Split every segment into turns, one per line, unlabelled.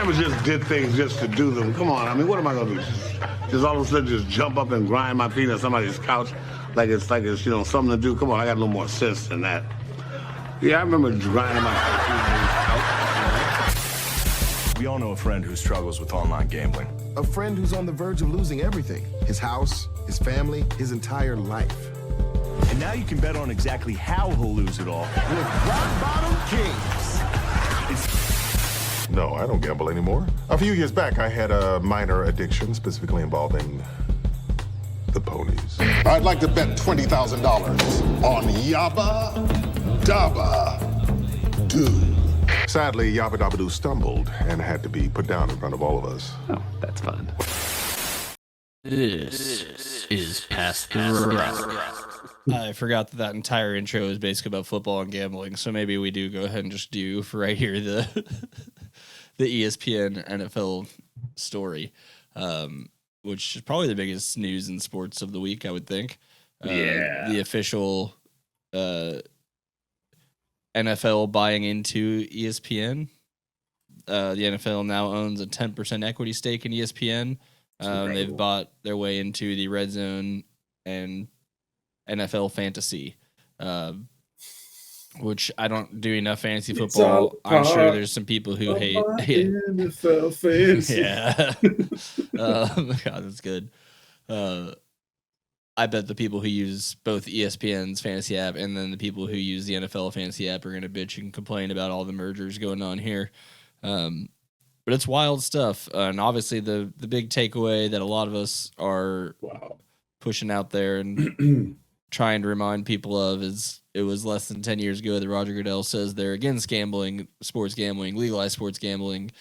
never just did things just to do them. Come on, I mean, what am I gonna do? Just all of a sudden just jump up and grind my feet on somebody's couch like it's something to do. Come on, I got a little more sense than that. Yeah, I remember grinding my feet on somebody's couch.
We all know a friend who struggles with online gambling.
A friend who's on the verge of losing everything. His house, his family, his entire life.
And now you can bet on exactly how he'll lose it all with Rock Bottom Kings.
No, I don't gamble anymore. A few years back, I had a minor addiction, specifically involving the ponies.
I'd like to bet $20,000 on Yabba Dabba Doo.
Sadly, Yabba Dabba Doo stumbled and had to be put down in front of all of us.
Oh, that's fun.
This is Past the Rest.
I forgot that entire intro is basically about football and gambling, so maybe we do go ahead and just do for right here the the ESPN NFL story, which is probably the biggest news in sports of the week, I would think. The official NFL buying into ESPN. The NFL now owns a 10% equity stake in ESPN. They've bought their way into the Red Zone and NFL fantasy, which I don't do enough fantasy football. I'm sure there's some people who hate
NFL fantasy.
Yeah. God, that's good. I bet the people who use both ESPN's fantasy app and then the people who use the NFL fantasy app are going to bitch and complain about all the mergers going on here. But it's wild stuff. And obviously the big takeaway that a lot of us are pushing out there and trying to remind people of is it was less than 10 years ago that Roger Goodell says they're against gambling, sports gambling, legalized sports gambling,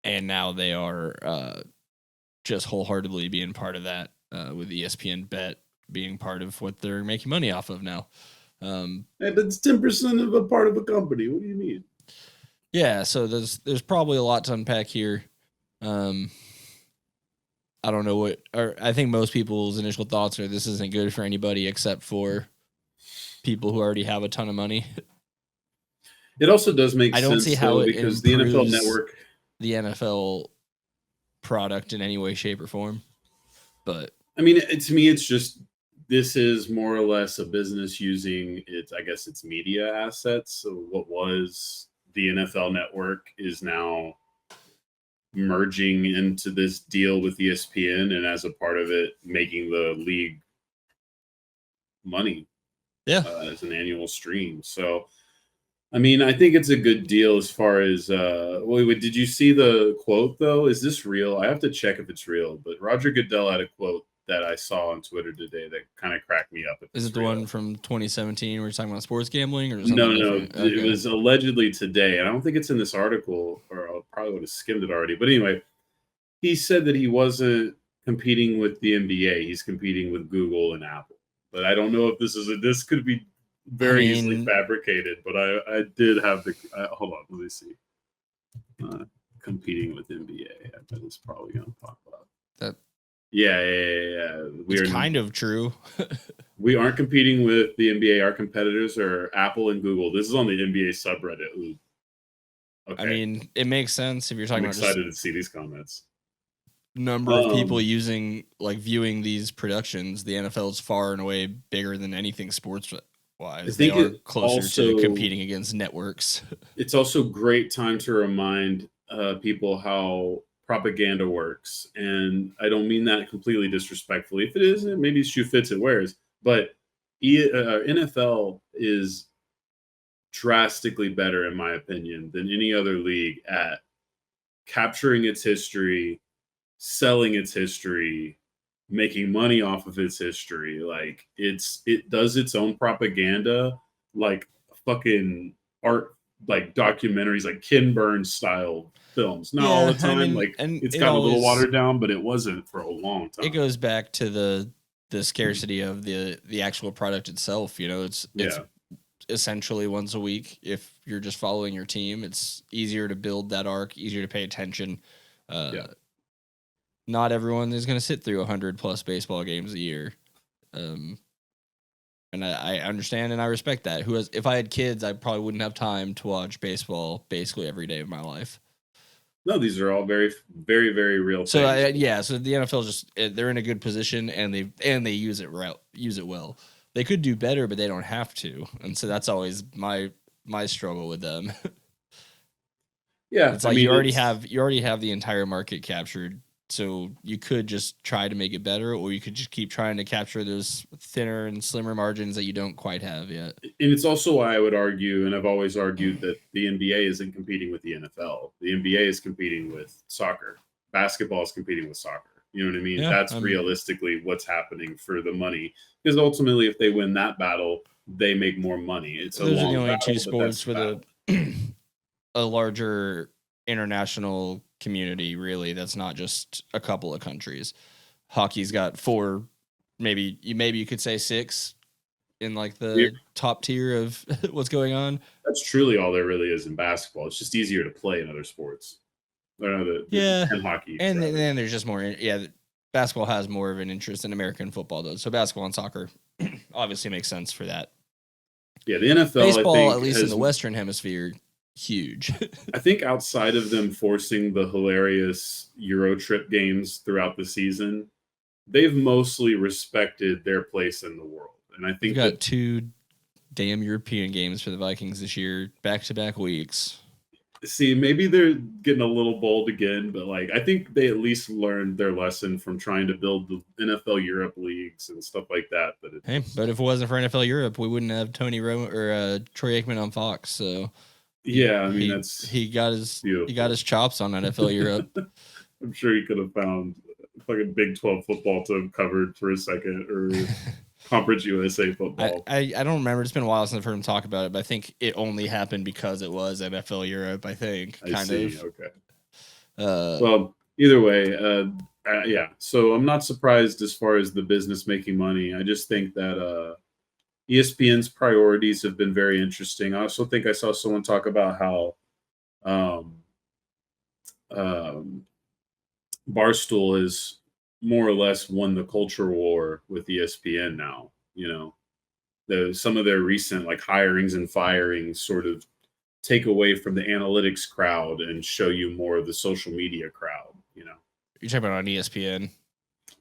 and now they are just wholeheartedly being part of that with ESPN Bet being part of what they're making money off of now.
And it's 10% of a part of a company. What do you mean?
Yeah, so there's probably a lot to unpack here. I don't know I think most people's initial thoughts are this isn't good for anybody except for people who already have a ton of money.
It also does make sense.
I don't see how it
because the NFL Network,
the NFL product in any way, shape, or form. But
I mean, to me, it's just this is more or less a business using its media assets. So what was the NFL Network is now merging into this deal with ESPN, and as a part of it, making the league money.
Yeah,
as an annual stream. So, I mean, I think it's a good deal as far as. Wait, did you see the quote though? Is this real? I have to check if it's real. But Roger Goodell had a quote that I saw on Twitter today that kind of cracked me up.
Is it the one from 2017 where you're talking about sports gambling, or
no? Okay. It was allegedly today. I don't think it's in this article, or I probably would have skimmed it already. But anyway, he said that he wasn't competing with the NBA. He's competing with Google and Apple. But I don't know if this could be very easily fabricated. But I did have the hold on, let me see. Competing with NBA, I bet it's probably going to pop up.
That.
Yeah.
It's kind of true.
We aren't competing with the NBA. Our competitors are Apple and Google. This is on the NBA subreddit. Ooh. Okay.
I mean, it makes sense if you're talking
I'm
about
excited to see these comments.
Number of people viewing these productions. The NFL is far and away bigger than anything sports wise. They are closer to competing against networks. It's
also a great time to remind people how propaganda works, and I don't mean that completely disrespectfully. If it is, maybe shoe fits it wears, but NFL is drastically better, in my opinion, than any other league at capturing its history, selling its history, making money off of its history. Like it does its own propaganda, like fucking art, like documentaries, like Ken Burns style films. Not all the time. I mean, it's got a little watered down, but it wasn't for a long time.
It goes back to the scarcity of the actual product itself. You know, it's essentially once a week. If you're just following your team, it's easier to build that arc, easier to pay attention. Not everyone is going to sit through 100+ baseball games a year. And I understand and I respect that. If I had kids, I probably wouldn't have time to watch baseball basically every day of my life.
No, these are all very, very, very real
So
things.
so the NFL they're in a good position and they use it well. They could do better, but they don't have to, and so that's always my struggle with them.
Yeah,
It's like you already have the entire market captured, so you could just try to make it better, or you could just keep trying to capture those thinner and slimmer margins that you don't quite have yet.
and it's also why I would argue, and I've always argued, that the NBA isn't competing with the NFL. The NBA is competing with soccer. Basketball is competing with soccer. You know what I mean?
Yeah,
That's realistically what's happening for the money. Because ultimately, if they win that battle, they make more money. It's a
Those are
long
the only
battle,
two
but
sports
that's
with
the
a larger international community, really. That's not just a couple of countries. Hockey's got 4, maybe you could say 6 in like the top tier of what's going on.
That's truly all there really is in basketball. It's just easier to play in other sports. Or no, and hockey.
And then there's just more. Yeah, basketball has more of an interest in American football, though. So basketball and soccer obviously makes sense for that.
Yeah, the NFL,
baseball,
I think,
at least in the Western Hemisphere, huge.
I think outside of them forcing the hilarious Euro trip games throughout the season, they've mostly respected their place in the world. And I think
we've got 2 damn European games for the Vikings this year, back-to-back weeks.
See, maybe they're getting a little bold again, but like I think they at least learned their lesson from trying to build the NFL Europe leagues and stuff like that. But
if it wasn't for NFL Europe, we wouldn't have Tony Romo or Troy Aikman on Fox. So
yeah, I mean
he got his chops on NFL Europe.
I'm sure he could have found fucking Big 12 football to have covered for a second, or Conference USA football.
I don't remember. It's been a while since I've heard him talk about it, but I think it only happened because it was NFL Europe. I think
I see. Okay.
Well,
either way, yeah. So I'm not surprised as far as the business making money. I just think that ESPN's priorities have been very interesting. I also think I saw someone talk about how Barstool has more or less won the culture war with ESPN now. You know, some of their recent like hirings and firings sort of take away from the analytics crowd and show you more of the social media crowd. You know,
you're talking about on ESPN.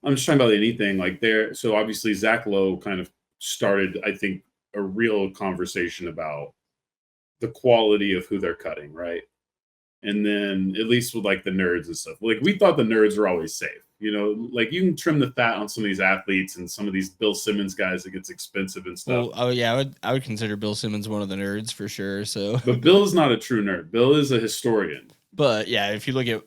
I'm just talking about anything like there. So obviously Zach Lowe kind of started, I think, a real conversation about the quality of who they're cutting, right? And then at least with like the nerds and stuff, like we thought the nerds were always safe. You know, like you can trim the fat on some of these athletes and some of these Bill Simmons guys that gets expensive and stuff.
Well, yeah, I would consider Bill Simmons one of the nerds for sure. So,
but Bill is not a true nerd. Bill is a historian.
But yeah, if you look at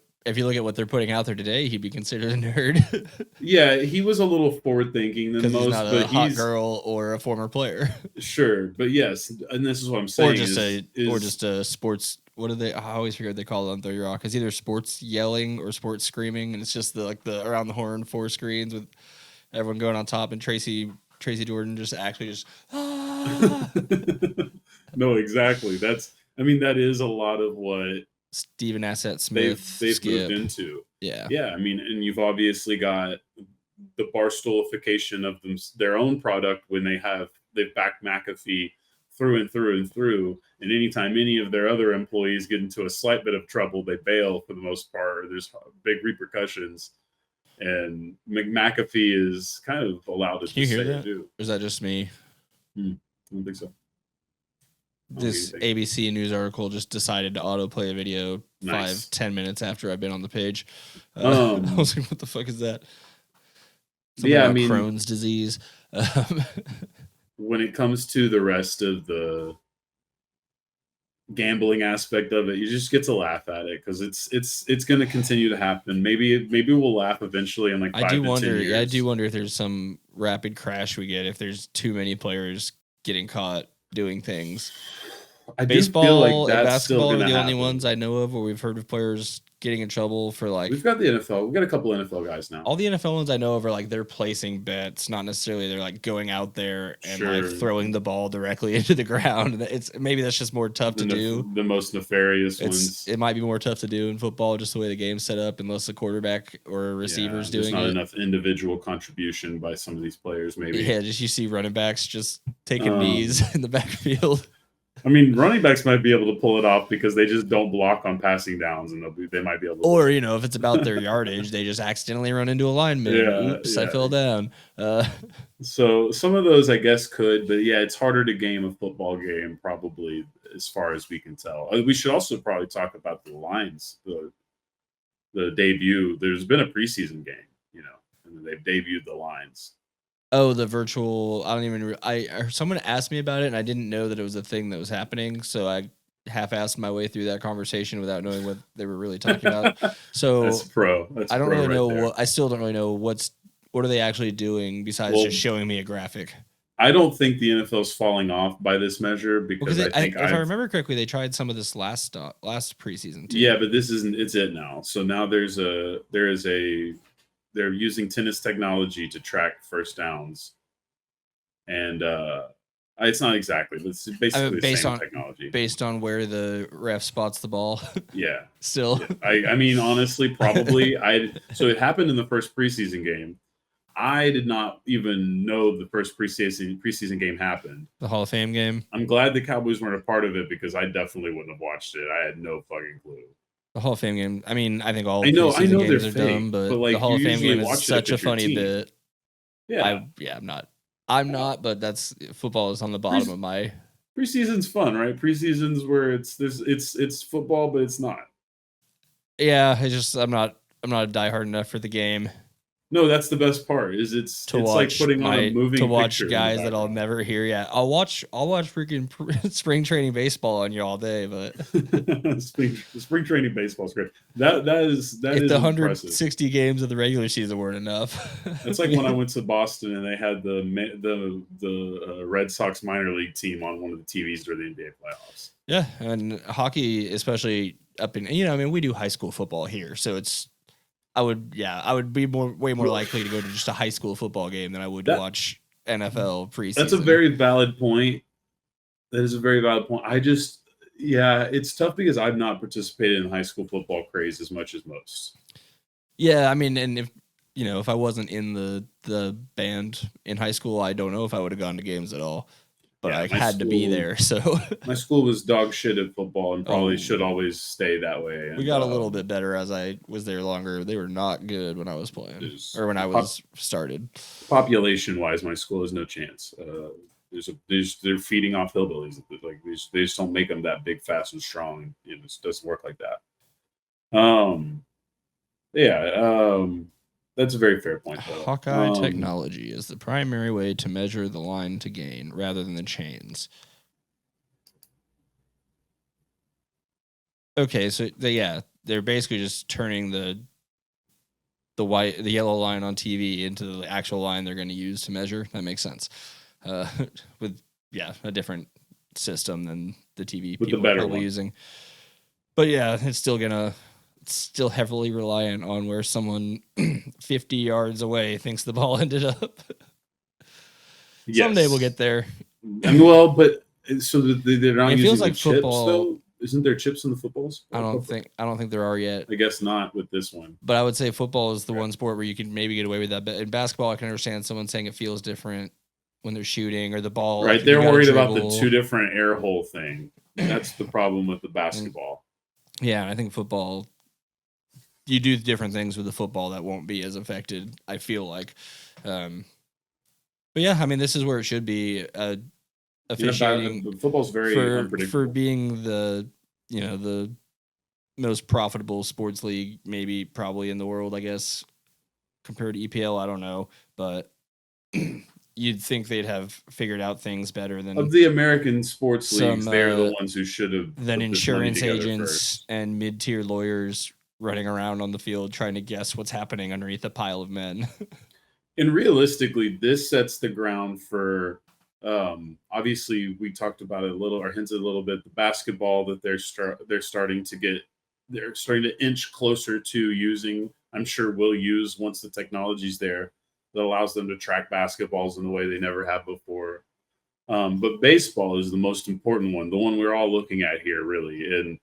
what they're putting out there today, he'd be considered a nerd.
Yeah, he was a little forward thinking than most.
He's not a hot girl or a former player.
Sure, but yes, and this is what I'm saying.
Or just a sports. What do they? I always forget what they call it on 30 Rock. It's either sports yelling or sports screaming, and it's just the around the horn 4 screens with everyone going on top, and Tracy Jordan just actually just. Ah!
No, exactly. That is a lot of what
Steven Asset Smith
they've moved into. Yeah. I mean, and you've obviously got the Barstoolification of their own product when they've backed McAfee through and through and through. And anytime any of their other employees get into a slight bit of trouble, they bail for the most part. There's big repercussions. And McAfee is kind of allowed to
Can you hear
say
that?
do.
Or is that just me?
I don't think so.
This ABC News article just decided to autoplay a video 5-10 minutes after I've been on the page. I was like, what the fuck is that? Something about Crohn's disease.
When it comes to the rest of the gambling aspect of it, you just get to laugh at it because it's going to continue to happen. Maybe we'll laugh eventually in like 5 to 10 years.
Yeah, I do wonder if there's some rapid crash we get if there's too many players getting caught doing things. Baseball and basketball are the only ones I know of where we've heard of players getting in trouble for like.
We've got the NFL. We've got a couple NFL guys now.
All the NFL ones I know of are like they're placing bets, not necessarily they're like going out there and like throwing the ball directly into the ground. Maybe that's just more tough to do.
The most nefarious ones.
It might be more tough to do in football, just the way the game's set up, unless the quarterback or receiver's doing it.
There's not enough individual contribution by some of these players. Maybe.
Yeah, just you see running backs just taking knees in the backfield.
I mean, running backs might be able to pull it off because they just don't block on passing downs, and they might be able to.
Or, if it's about their yardage, they just accidentally run into a lineman.
Yeah,
Oops,
yeah.
I fell down.
So some of those, I guess, could, but yeah, it's harder to game a football game, probably, as far as we can tell. We should also probably talk about the Lions, the debut. There's been a preseason game, and they've debuted the Lions.
Oh, the virtual. I don't even. Someone asked me about it, and I didn't know that it was a thing that was happening. So I half-assed my way through that conversation without knowing what they were really talking about. So
That's pro. That's
I don't
pro
really
right
know
there.
I still don't really know what are they actually doing besides just showing me a graphic.
I don't think the NFL is falling off by this measure because
Because
I think
if I remember correctly, they tried some of this last preseason too.
Yeah, but this isn't. It's it now. So now they're using tennis technology to track first downs, and it's not exactly, but it's basically the same technology
based on where the ref spots the ball.
Yeah,
Still.
Yeah. I mean, honestly, probably So it happened in the first preseason game. I did not even know the first preseason game happened.
The Hall of Fame game.
I'm glad the Cowboys weren't a part of it because I definitely wouldn't have watched it. I had no fucking clue.
The Hall of Fame game. I mean, I think all
I know
preseason games
they're
are
fake,
dumb, but
like,
the Hall of
you
Fame
usually
game
watch
is
it if
such a
it's your
funny
team.
bit.
Yeah,
I'm not, but that's football is on the bottom of my.
Preseason's fun, right? Preseason's where it's football, but it's not.
Yeah, I'm not a diehard enough for the game.
No, that's the best part. Is it's like putting on a moving
to watch
picture
guys that I'll never hear yet. I'll watch freaking spring training baseball on you all day, but
spring training baseball is great. That is
if the 160 games of the regular season weren't enough.
That's like when I went to Boston and they had the Red Sox minor league team on one of the TVs during the NBA playoffs.
Yeah, and hockey, especially up in we do high school football here, so I would be way more likely to go to just a high school football game than I would to watch NFL preseason.
That's a very valid point. That is a very valid point. It's tough because I've not participated in high school football craze as much as most.
Yeah, I mean, and if I wasn't in the band in high school, I don't know if I would have gone to games at all. But I had to be there, so
my school was dog shit at football and probably should always stay that way. And,
we got a little bit better as I was there longer. They were not good when I was playing or when I was started.
Population wise, my school has no chance. They're feeding off hillbillies. Like they just don't make them that big, fast, and strong. It just doesn't work like that. That's a very fair point, though.
Hawkeye technology is the primary way to measure the line to gain rather than the chains. Okay, so they're basically just turning the yellow line on TV into the actual line they're going to use to measure. That makes sense. With a different system than the TV
with
people
the
are
better
probably
one.
using. But yeah, it's still heavily reliant on where someone 50 yards away thinks the ball ended up.
Yes.
Someday we'll get there.
I mean, well, but so they're not
It
using
feels like
chips,
football-
though? Isn't there chips in the footballs?
I don't think there are yet.
I guess not with this one.
But I would say football is the one sport where you can maybe get away with that. But in basketball, I can understand someone saying it feels different when they're shooting or the ball.
Right,
like,
they're
you gotta
worried about the
dribble.
two different air hole thing. That's the problem with the basketball.
Yeah, I think football, you do different things with the football that won't be as affected, I feel like. But yeah, I mean, this is where it should be. Officiating
Football's very unpredictable.
for being the most profitable sports league, probably in the world, I guess, compared to EPL. I don't know, but you'd think they'd have figured out things better than
of the American sports leagues. They're the ones who should have
than insurance agents
first.
and mid-tier lawyers running around on the field trying to guess what's happening underneath a pile of men.
And realistically, this sets the ground for. Obviously, we talked about it a little, or hinted a little bit. The basketball that they're starting to inch closer to using. I'm sure we'll use once the technology's there that allows them to track basketballs in a way they never have before. But baseball is the most important one, the one we're all looking at here, really, and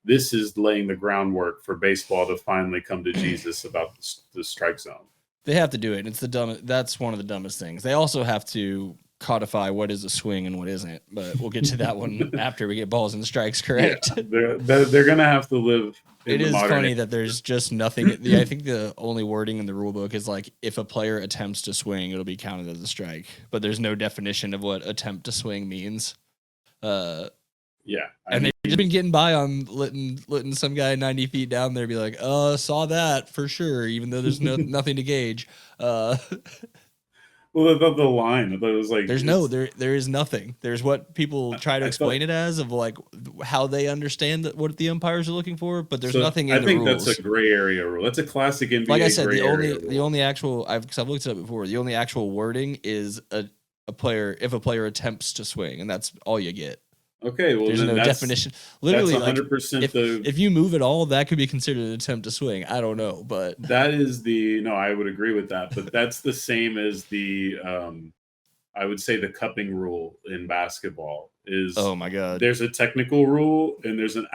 this is laying the groundwork for baseball to finally come to Jesus about the strike zone.
They have to do it. It's the dumbest. That's one of the dumbest things. They also have to codify what is a swing and what isn't, but we'll get to that one after we get balls and strikes correct.
Yeah, they're gonna have to live.
It is funny that there's just nothing. I think the only wording in the rule book is like if a player attempts to swing, it'll be counted as a strike. But there's no definition of what attempt to swing means.
Yeah,
and they've just been getting by on letting some guy 90 feet down there be like, saw that for sure, even though there's nothing to gauge.
Well, the line, but it was like
there is nothing. There's what people try to explain it as of like how they understand what the umpires are looking for, but there's nothing in the rules. I think
that's a gray area rule. That's a classic NBA.
Like I said, the only actual I've looked it up before. The only actual wording is a player if a player attempts to swing, and that's all you get.
Okay, well,
there's no definition. Literally,
that's 100%
if you move at all, that could be considered an attempt to swing. I don't know, but
that is I would agree with that. But that's the same as the I would say the cupping rule in basketball is.
Oh my god!
There's a technical rule and there's an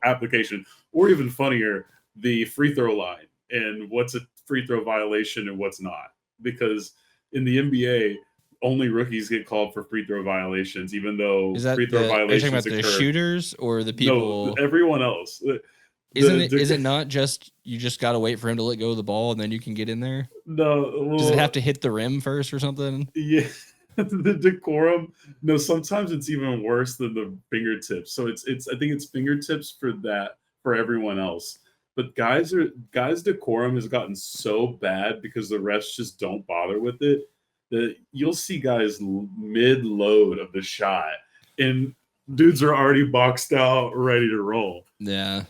application, or even funnier, the free throw line and what's a free throw violation and what's not. Because in the NBA, only rookies get called for free throw violations, even though free throw violations
are you talking about the shooters or the people?
No, everyone else.
Is it not just you just got to wait for him to let go of the ball and then you can get in there?
No. Well,
does it have to hit the rim first or something?
Yeah. The decorum. No, sometimes it's even worse than the fingertips. So it's I think it's fingertips for everyone else. But guys decorum has gotten so bad because the refs just don't bother with it. That you'll see guys mid-load of the shot, and dudes are already boxed out, ready to roll.
Yeah,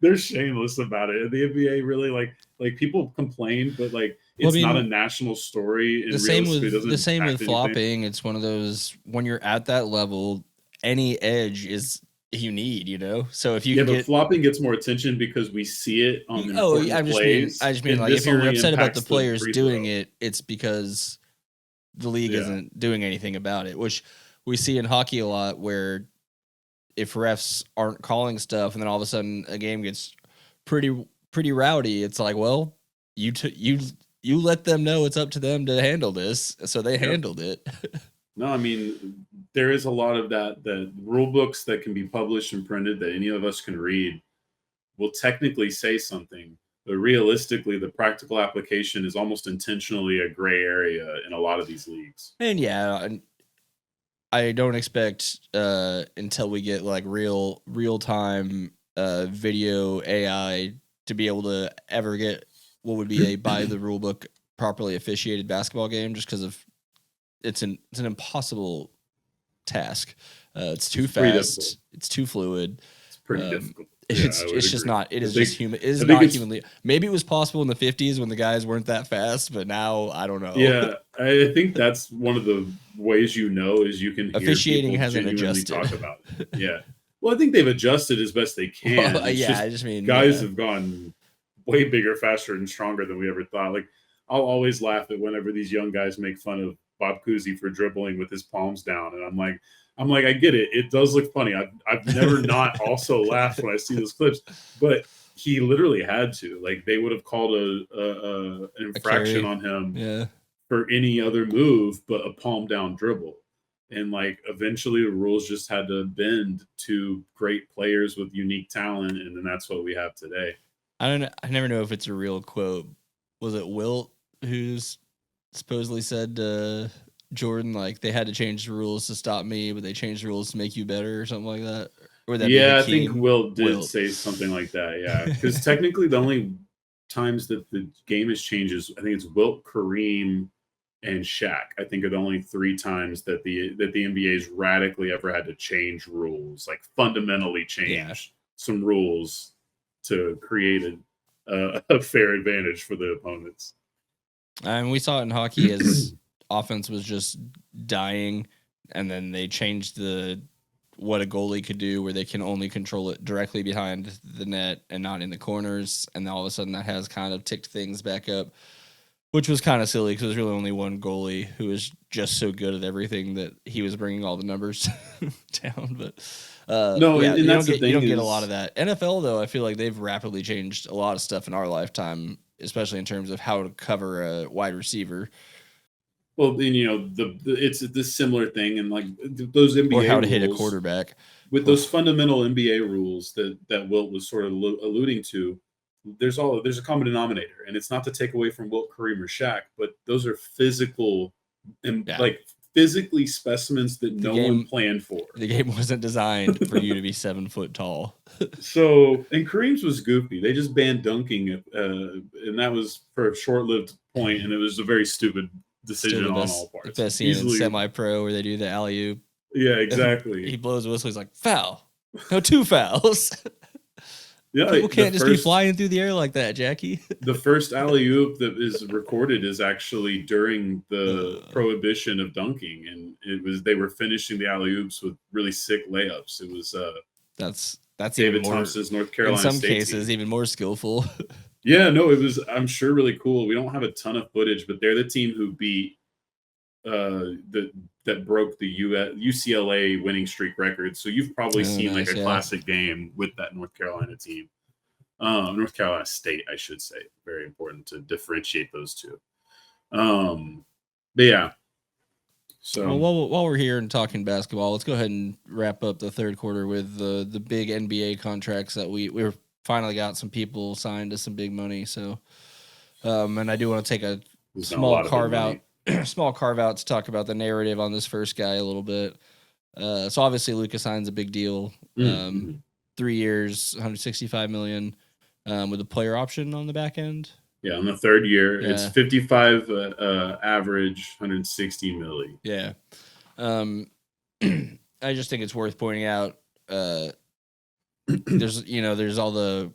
they're shameless about it. And the NBA really like people complain, but it's not a national story.
The same with flopping. It's one of those when you're at that level, any edge is. You need, so if you
but flopping gets more attention because we see it on
I just mean like if you're upset about the players doing it, it's because the league isn't doing anything about it, which we see in hockey a lot where if refs aren't calling stuff and then all of a sudden a game gets pretty rowdy, it's like, well, you let them know it's up to them to handle this, so they handled it.
No, I mean, there is a lot of that rule books that can be published and printed that any of us can read will technically say something, but realistically, the practical application is almost intentionally a gray area in a lot of these leagues.
And I don't expect until we get like real time video AI to be able to ever get what would be a by the rule book properly officiated basketball game, just because of it's an impossible task. It's too fast. It's too fluid.
It's pretty difficult.
It's just not. It is just human. It is not humanly. Maybe it was possible in the 50s when the guys weren't that fast, but now I don't know.
Yeah, I think that's one of the ways is you can hear
officiating hasn't adjusted.
Talk about it. Yeah. Well, I think they've adjusted as best they can.
Well, I just mean
guys have gone way bigger, faster, and stronger than we ever thought. Like I'll always laugh at whenever these young guys make fun of Bob Cousy for dribbling with his palms down, and I'm like, I get it. It does look funny. I've never not also laughed when I see those clips, but he literally had to. Like they would have called an infraction on him for any other move but a palm down dribble. And eventually the rules just had to bend to great players with unique talent, and then that's what we have today.
I never know if it's a real quote. Was it Wilt who's supposedly said Jordan they had to change the rules to stop me, but they changed the rules to make you better or something like that? Or that
I think Wilt did say something like that. Yeah, because technically the only times that the game has changed is I think it's Wilt, Kareem, and Shaq. I think are the only 3 times that the NBA's radically ever had to change rules, fundamentally change some rules to create a fair advantage for the opponents.
And we saw it in hockey as offense was just dying, and then they changed what a goalie could do, where they can only control it directly behind the net and not in the corners. And all of a sudden, that has kind of ticked things back up, which was kind of silly because there's really only one goalie who was just so good at everything that he was bringing all the numbers down. But you don't get a lot of that. NFL though, I feel like they've rapidly changed a lot of stuff in our lifetime, especially in terms of how to cover a wide receiver.
Well, then, it's this similar thing, and like those NBA
or how
rules,
to hit a quarterback.
with those fundamental NBA rules that Wilt was sort of alluding to. There's a common denominator, and it's not to take away from Wilt, Kareem, or Shaq, but those are physical and
Yeah.
like physically specimens that no one planned for.
The game wasn't designed for you to be 7 foot tall.
So, and Kareem's was goofy. They just banned dunking, and that was for a short-lived point, and it was a very stupid decision on all parts.
The best scene in semi-pro where they do the alley-oop.
Yeah, exactly.
He blows a whistle. He's like, foul. No, 2 fouls.
Yeah,
people can't just be flying through the air like that, Jackie.
The first alley-oop that is recorded is actually during the prohibition of dunking, and they were finishing the alley-oops with really sick layups. It was
that's
David Thompson's North Carolina
in some
State
cases
team.
even more skillful.
Yeah, no, it was, I'm sure, really cool. We don't have a ton of footage, but they're the team who beat that broke the UCLA winning streak record. So you've probably seen like a classic game with that North Carolina team. North Carolina State, I should say. Very important to differentiate those two. But yeah. So
while we're here and talking basketball, let's go ahead and wrap up the third quarter with the big NBA contracts that we finally got some people signed to some big money. So, and I do want to take a small carve out to talk about the narrative on this first guy a little bit. So obviously Luka signs a big deal. 3 years, $165 million, with a player option on the back end.
Yeah, on the third year, it's 55 average, 160 milli.
Yeah. I just think it's worth pointing out. There's all the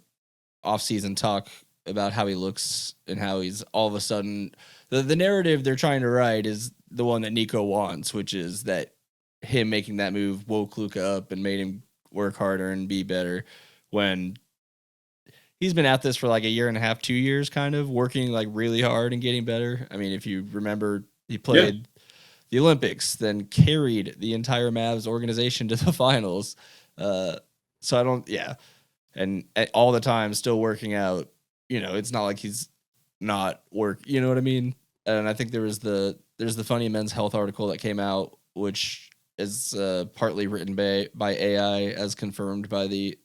off-season talk about how he looks and how he's all of a sudden the narrative they're trying to write is the one that Nico wants, which is that him making that move woke Luka up and made him work harder and be better, when he's been at this for like a year and a half, 2 years, kind of working like really hard and getting better. I mean, if you remember, he played the Olympics, then carried the entire Mavs organization to the finals. And all the time still working out. It's not like he's not work. You know what I mean? And I think there's the funny men's health article that came out, which is partly written by AI, as confirmed by the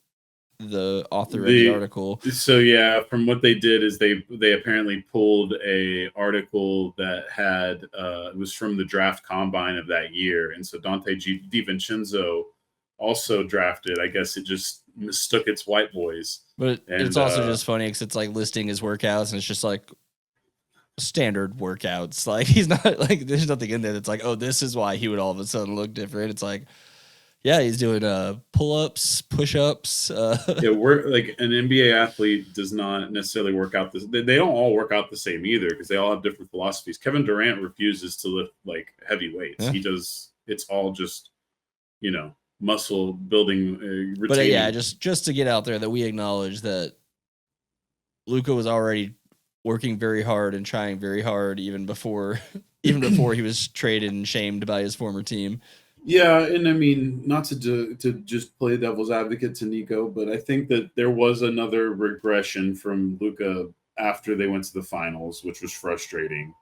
author of the article.
So yeah, from what they did is they apparently pulled a article that had it was from the draft combine of that year, and so Dante DiVincenzo also drafted. I guess it just mistook its white boys.
But it's also just funny because it's like listing his workouts, and it's just like standard workouts. Like he's not like there's nothing in there that's like, oh, this is why he would all of a sudden look different. It's like, yeah, he's doing pull-ups, push-ups.
We're like an NBA athlete does not necessarily work out this. They don't all work out the same either because they all have different philosophies. Kevin Durant refuses to lift like heavy weights. Yeah. He does. It's all just muscle building routine.
But yeah, just to get out there that we acknowledge that Luka was already working very hard and trying very hard even before he was traded and shamed by his former team.
Yeah, and I mean, not to just play devil's advocate to Nico, but I think that there was another regression from Luka after they went to the finals, which was frustrating.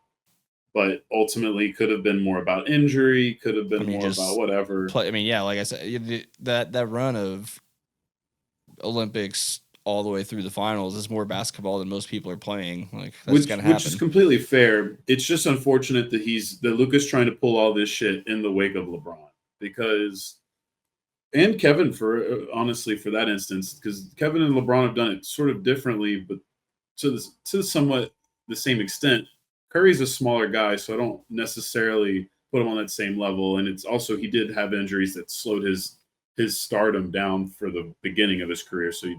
But ultimately, could have been more about injury. Could have been more about whatever.
Like I said, that run of Olympics all the way through the finals is more basketball than most people are playing. Like that's gonna happen.
Which is completely fair. It's just unfortunate that Luka's trying to pull all this shit in the wake of LeBron, and Kevin for that instance, because Kevin and LeBron have done it sort of differently, but to somewhat the same extent. Curry's a smaller guy, so I don't necessarily put him on that same level. And it's also he did have injuries that slowed his stardom down for the beginning of his career, so he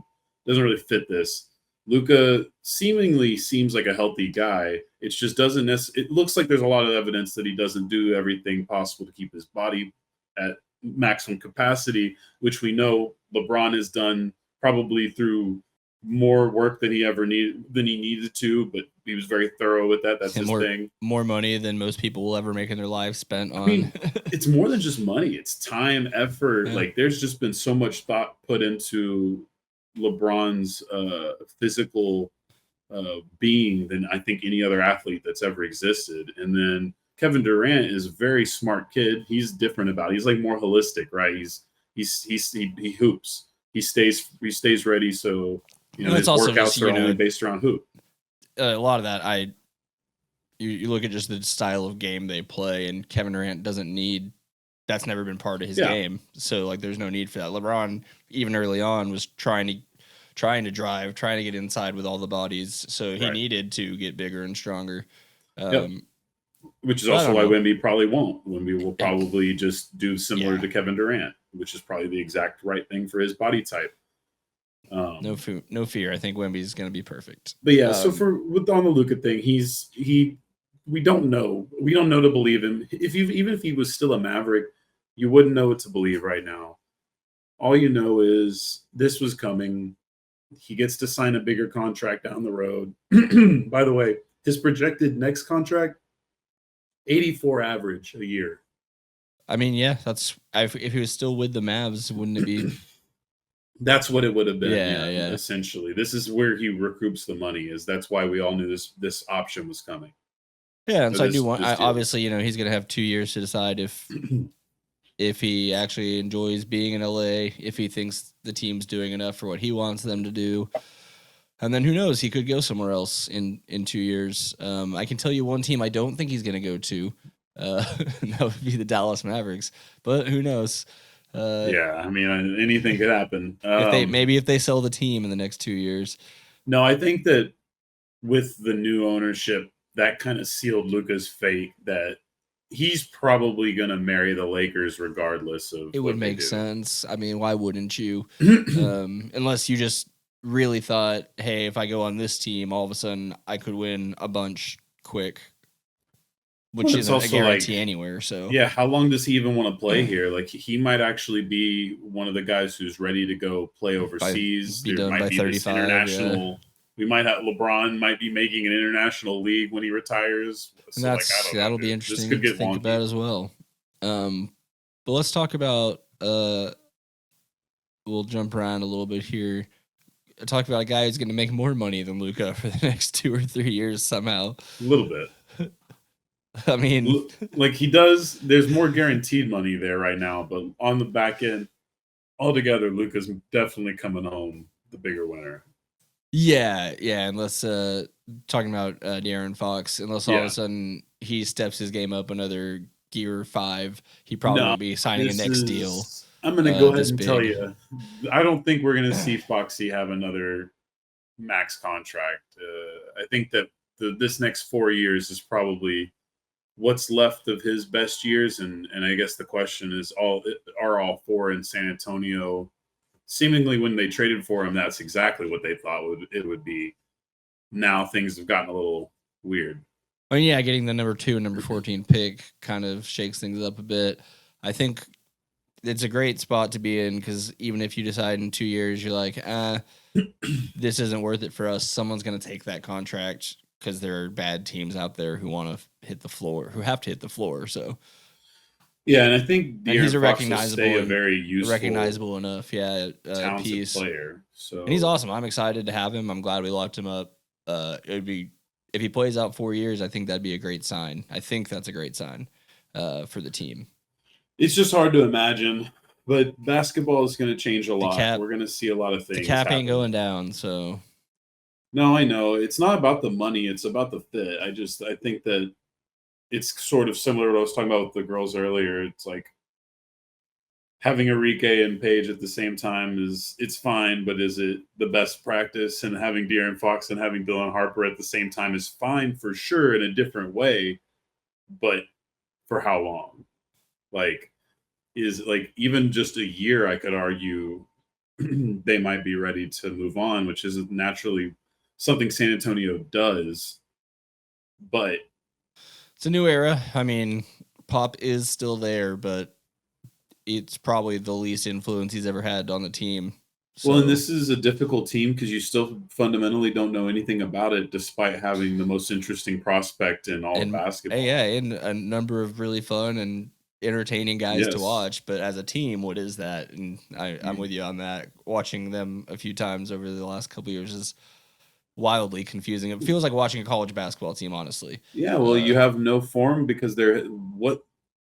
doesn't really fit this. Luka seemingly seems like a healthy guy. It just doesn't. It looks like there's a lot of evidence that he doesn't do everything possible to keep his body at maximum capacity, which we know LeBron has done probably through more work than he needed to, but he was very thorough with that. That's his thing.
More money than most people will ever make in their lives spent on.
I mean, it's more than just money. It's time, effort. Yeah. Like there's just been so much thought put into LeBron's physical being than I think any other athlete that's ever existed. And then Kevin Durant is a very smart kid. He's different about it. He's like more holistic, right? He hoops. He stays ready. So
And it's
his
also
workouts
just,
are only based around hoop.
a lot of that you look at just the style of game they play, and Kevin Durant doesn't need. That's never been part of his game. So like, there's no need for that. LeBron, even early on, was trying to drive, trying to get inside with all the bodies. So he needed to get bigger and stronger.
Which is also why Wemby probably won't. Wemby will probably just do similar to Kevin Durant, which is probably the exact right thing for his body type.
No fear. I think Wemby's going to be perfect.
But yeah, so on the Luka thing, we don't know. We don't know to believe him. Even if he was still a Maverick, you wouldn't know what to believe right now. All you know is this was coming. He gets to sign a bigger contract down the road. By the way, his projected next contract, 84 average a year.
I mean, yeah, if he was still with the Mavs, wouldn't it be?
That's what it would have been.
Yeah.
Essentially, this is where he recoups the money. That's why we all knew this option was coming.
Yeah, and so I do want. Obviously, he's going to have 2 years to decide if he actually enjoys being in LA, if he thinks the team's doing enough for what he wants them to do. And then who knows? He could go somewhere else in 2 years. I can tell you one team I don't think he's going to go to. That would be the Dallas Mavericks. But who knows?
Yeah, I mean, anything could happen.
If they sell the team in the next 2 years.
No, I think that with the new ownership, that kind of sealed Luka's fate, that he's probably going to marry the Lakers regardless of.
It would make sense. I mean, why wouldn't you? Unless you just really thought, hey, if I go on this team, all of a sudden I could win a bunch quick, which isn't a guarantee anywhere. So
yeah, how long does he even want to play here? Like, he might actually be one of the guys who's ready to go play overseas.
Be done by 35.
International. We might have LeBron might be making an international league when he retires. So
that'll be interesting to think about as well. But let's talk about. We'll jump around a little bit here. Talk about a guy who's going to make more money than Luka for the next 2 or 3 years somehow.
A little bit.
I mean,
like he does. There's more guaranteed money there right now, but on the back end, altogether, Luka's definitely coming home the bigger winner.
Yeah. Unless talking about De'Aaron Fox, unless all of a sudden he steps his game up another gear 5, he probably will be signing a next deal.
I'm going to go ahead and tell you, I don't think we're going to see Foxy have another max contract. I think that this next 4 years is probably what's left of his best years, and I guess the question is, are all 4 in San Antonio? Seemingly, when they traded for him, that's exactly what they thought it would be. Now things have gotten a little weird.
I mean, yeah, getting the number 2 and number 14 pick kind of shakes things up a bit. I think it's a great spot to be in, because even if you decide in 2 years you're like, this isn't worth it for us, someone's going to take that contract, because there are bad teams out there who want to hit the floor, who have to hit the floor. So
yeah, and I think
he's a
very useful,
recognizable enough,
talented
piece.
player. So
and he's awesome. I'm excited to have him. I'm glad we locked him up. It would be, if he plays out 4 years, I think that'd be a great sign. I think that's a great sign for the team.
It's just hard to imagine, but basketball is going to change a lot. We're going to see a lot of things.
The cap ain't going down, so.
No, I know. It's not about the money. It's about the fit. I think that it's sort of similar to what I was talking about with the girls earlier. It's like having Enrique and Paige at the same time it's fine, but is it the best practice? And having De'Aaron Fox and having Dylan Harper at the same time is fine for sure in a different way, but for how long? Like, is like even just a year, I could argue they might be ready to move on, which is naturally something San Antonio does. But
it's a new era. I mean, Pop is still there, but it's probably the least influence he's ever had on the team. So.
Well, and this is a difficult team because you still fundamentally don't know anything about it, despite having the most interesting prospect in all of basketball.
Yeah, and a number of really fun and entertaining guys to watch. But as a team, what is that? And I'm with you on that. Watching them a few times over the last couple of years is, wildly confusing. It feels like watching a college basketball team, honestly.
Yeah, well, you have no form because they're what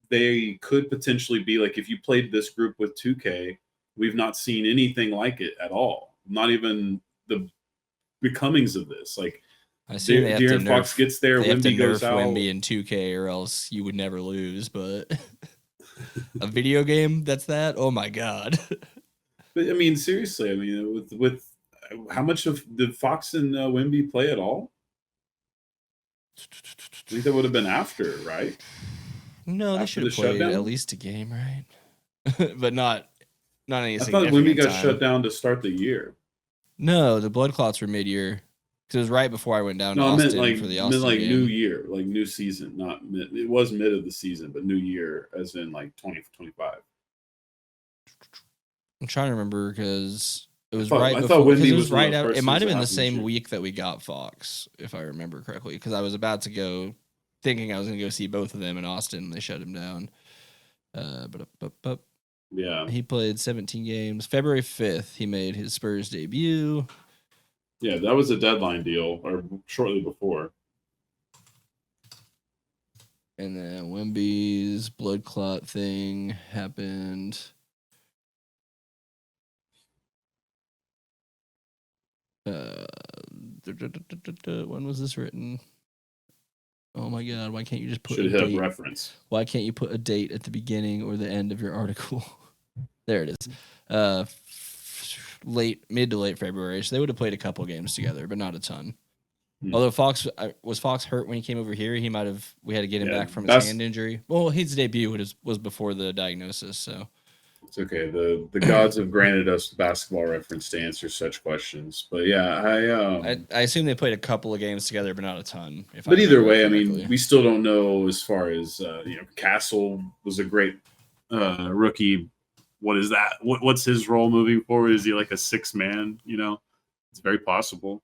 they could potentially be like if you played this group with 2K. We've not seen anything like it at all. Not even the becomings of this. Like
I assume they have to
De'Aaron Fox
nerf.
gets there,
They have to
Wemby goes
nerf
out.
Wemby in 2K, or else you would never lose. But a video game that's that? Oh my god!
But I mean, seriously, I mean, with how much of did Fox and Wemby play at all? I think that would have been after, right?
No, they
After
should
the
have played
shutdown?
at least a game, right? But not any
I thought
significant
Wemby got
time.
shut down to start the year.
No, the blood clots were mid-year. Because it was right before I went down to
No, I
Austin
meant
for the
meant
Austin
like
game.
new year, like new season, not mid. It was mid of the season, but new year, as in like 2025.
I'm trying to remember because it was
thought-
right
I
before.
thought
Because
Wemby
it was
was one of
right
the
out.
first
It might
things
have
that
been the
happened this
same
year.
week that we got Fox, if I remember correctly. Because I was about to go, thinking I was going to go see both of them in Austin. And they shut him down. But
Yeah,
he played 17 games. February 5th, he made his Spurs debut.
yeah, that was a deadline deal, or shortly before.
And then Wemby's blood clot thing happened. When was this written? Oh my god, why can't you just put
Should
a
have
date?
reference.
Why can't you put a date at the beginning or the end of your article? There it is. Mid to late February. So they would have played a couple games together, but not a ton. Although Fox was hurt when he came over here. We had to get him back from his hand injury. Well, his debut was before the diagnosis, so
It's okay. The gods have granted us basketball reference to answer such questions. But yeah,
I assume they played a couple of games together, but not a ton.
But either way, I mean, we still don't know as far as Castle was a great rookie. What is that? What's his role moving forward? Is he like a 6-man? It's very possible.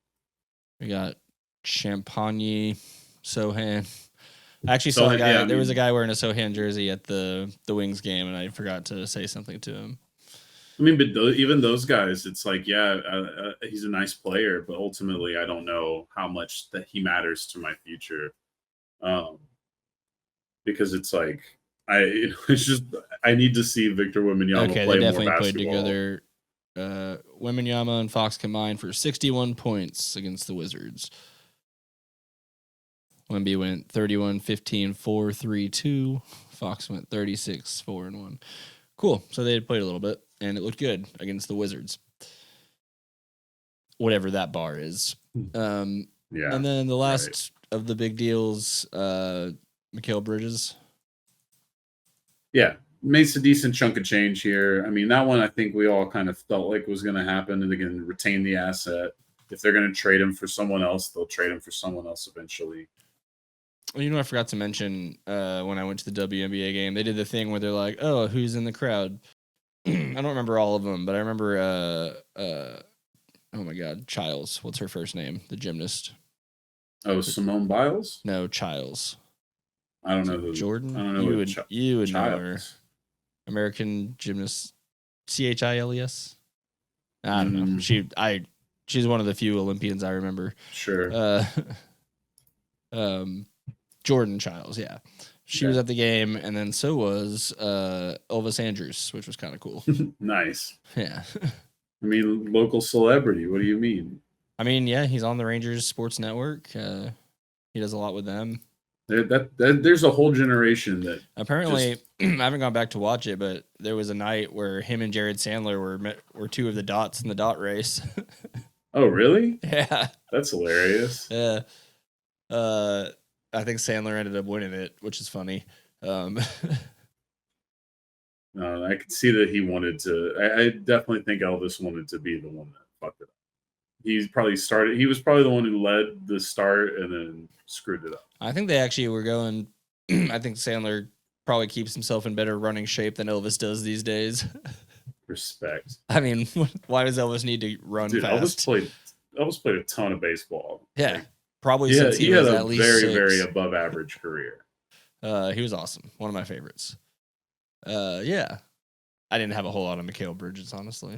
We got Champagne, Sohan. I actually saw a guy.
Yeah,
there was a guy wearing a Sohan jersey at the Wings game, and I forgot to say something to him.
I mean, but even those guys, it's like, he's a nice player, but ultimately, I don't know how much that he matters to my future. Because it's like I need to see Victor Wembanyama
Okay,
play
they
more
definitely
basketball.
played together. Wembanyama and Fox combined for 61 points against the Wizards. Wemby went 31, 15, 4, 3, 2. Fox went 36, 4, and 1. Cool. So they had played a little bit, and it looked good against the Wizards. Whatever that bar is.
Yeah.
And then the last of the big deals, Mikal Bridges.
Yeah. Makes a decent chunk of change here. I mean, that one I think we all kind of felt like was going to happen, and they're going to retain the asset. If they're going to trade him for someone else, they'll trade him for someone else eventually.
Well, I forgot to mention when I went to the WNBA game, they did the thing where they're like, "Oh, who's in the crowd?" I don't remember all of them, but I remember. Oh my God, Childs. What's her first name? The gymnast.
Oh, Simone Biles?
No, Childs.
I don't know who.
Jordan.
I don't know
You would know her.
Childs.
American gymnast. Chiles. I don't know. She's one of the few Olympians I remember.
Sure.
Jordan Childs, yeah. She was at the game, and then so was Elvis Andrews, which was kind of cool.
Nice.
Yeah.
I mean, local celebrity. What do you mean?
I mean, yeah, he's on the Rangers Sports Network. He does a lot with them.
There's a whole generation that
apparently I haven't gone back to watch it, but there was a night where him and Jared Sandler were two of the dots in the dot race.
Oh, really?
Yeah,
that's hilarious.
Yeah, I think Sandler ended up winning it, which is funny.
I could see that he wanted to. I definitely think Elvis wanted to be the one that fucked it up. He was probably the one who led the start and then screwed it up.
I think they actually were going. I think Sandler probably keeps himself in better running shape than Elvis does these days.
Respect.
I mean, why does Elvis need to run fast?
Elvis played a ton of baseball.
Yeah, probably since he was
had
at least
very,
6.
very above average career.
He was awesome. One of my favorites. Yeah. I didn't have a whole lot of Mikal Bridges, honestly.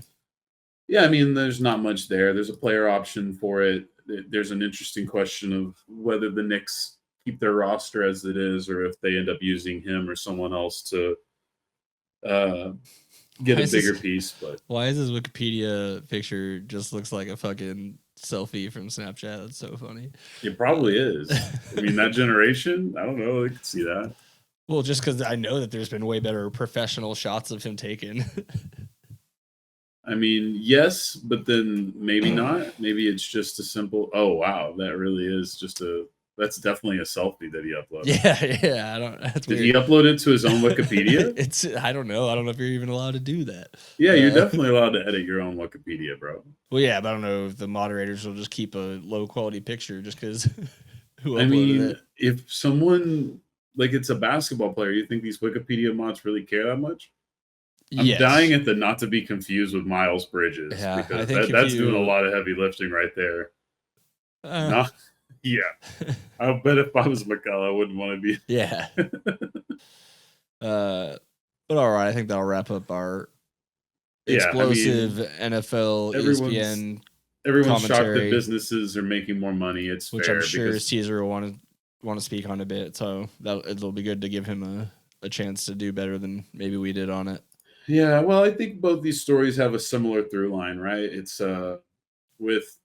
Yeah, I mean, there's not much there. There's a player option for it. there's an interesting question of whether the Knicks keep their roster as it is, or if they end up using him or someone else to get
Why
a
is
bigger
this-
piece. But
Why is this Wikipedia picture just looks like a fucking selfie from Snapchat? That's so funny.
it probably is. I mean, that generation, I don't know. I could see that.
Well, just because I know that there's been way better professional shots of him taken.
I mean, yes, but then maybe not. Maybe it's just a simple, oh, wow, that really is just that's definitely a selfie that he uploaded.
yeah. I don't. That's
Did
weird.
he upload it to his own Wikipedia?
I don't know. I don't know if you're even allowed to do that.
Yeah, you're definitely allowed to edit your own Wikipedia, bro.
Well, yeah, but I don't know if the moderators will just keep a low quality picture just because who uploaded
I mean,
it.
if someone, like, it's a basketball player, you think these Wikipedia mods really care that much? I'm
Yes.
dying at the not to be confused with Miles Bridges,
Yeah, I
because
think if
that's
you-
doing a lot of heavy lifting right there.
Uh,
Yeah. I'll bet if I was McCullough, I wouldn't want to be.
Yeah. But all right, I think that'll wrap up our
Yeah, I mean,
explosive NFL
everyone's-
ESPN,
Everyone's shocked
commentary,
that businesses are making more money. It's
which
fair
I'm sure
because
Caesar will want to speak on a bit. So it'll be good to give him a chance to do better than maybe we did on it.
yeah, well, I think both these stories have a similar through line, right? It's with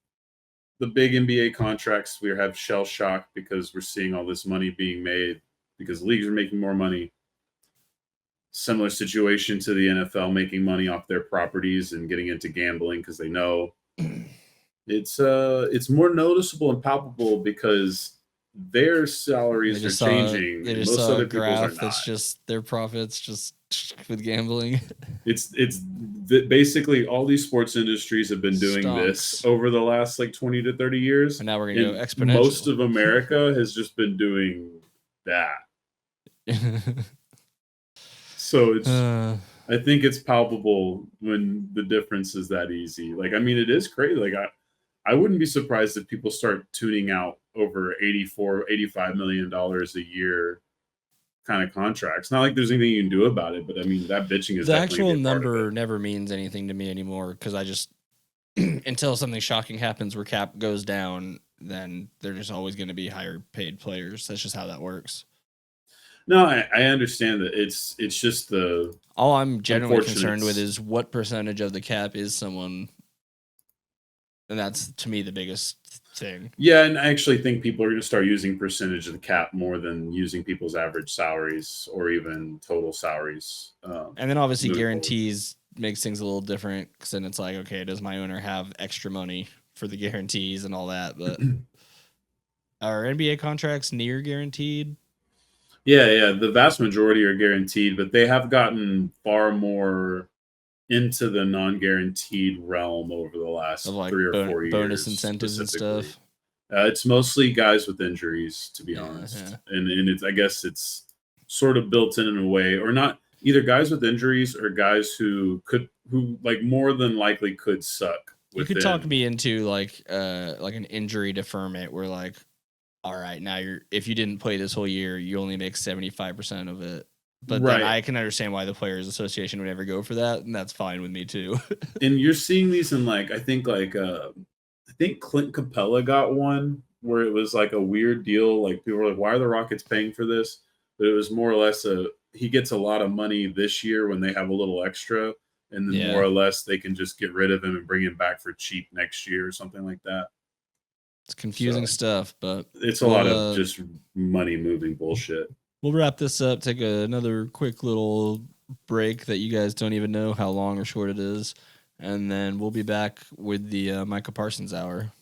the big NBA contracts, we have shell shock because we're seeing all this money being made because leagues are making more money. Similar situation to the NFL making money off their properties and getting into gambling because they know it's more noticeable and palpable because their salaries are changing.
They
and
just
most
saw
other
a
people's are
graph that's
not.
just their profits just with gambling.
Basically all these sports industries have been doing this
Stonks.
over the last like 20 to 30 years.
And now we're gonna go
And
exponential.
most of America has just been doing that. So it's I think it's palpable when the difference is that easy. Like, I mean, it is crazy. Like I wouldn't be surprised if people start tuning out over $85 million a year kind of contracts. Not like there's anything you can do about it, but I mean, that bitching is
the
definitely a
actual
big part of
number
it.
never means anything to me anymore because I just until something shocking happens where cap goes down, then they're just always going to be higher paid players. That's just how that works.
No, I understand that it's just the
All I'm generally
Unfortunate.
concerned with is what percentage of the cap is someone, and that's to me the biggest thing.
yeah, and I actually think people are going to start using percentage of the cap more than using people's average salaries or even total salaries.
And then obviously
moving forward.
guarantees makes things a little different because then it's like, okay, does my owner have extra money for the guarantees and all that? But are NBA contracts near guaranteed?
Yeah, the vast majority are guaranteed, but they have gotten far more into the non-guaranteed realm over the last
Of like
3 or 4 years.
bonus incentives and
specifically.
stuff.
It's mostly guys with injuries, to be
Yeah,
honest,
yeah.
and it's I guess it's sort of built in a way, or not either guys with injuries or guys who like more than likely could suck.
You could talk
within-
me into like an injury deferment where like, all right, now if you didn't play this whole year, you only make 75% of it. But then
Right.
I can understand why the Players Association would never go for that, and that's fine with me too.
And you're seeing these in I think Clint Capella got one where it was like a weird deal. Like people were like, why are the Rockets paying for this? But it was more or less he gets a lot of money this year when they have a little extra, and then
Yeah.
more or less they can just get rid of him and bring him back for cheap next year or something like that.
It's confusing stuff, but
It's a lot
Well,
of just money moving bullshit.
we'll wrap this up, take another quick little break that you guys don't even know how long or short it is, and then we'll be back with the Micah Parsons Hour.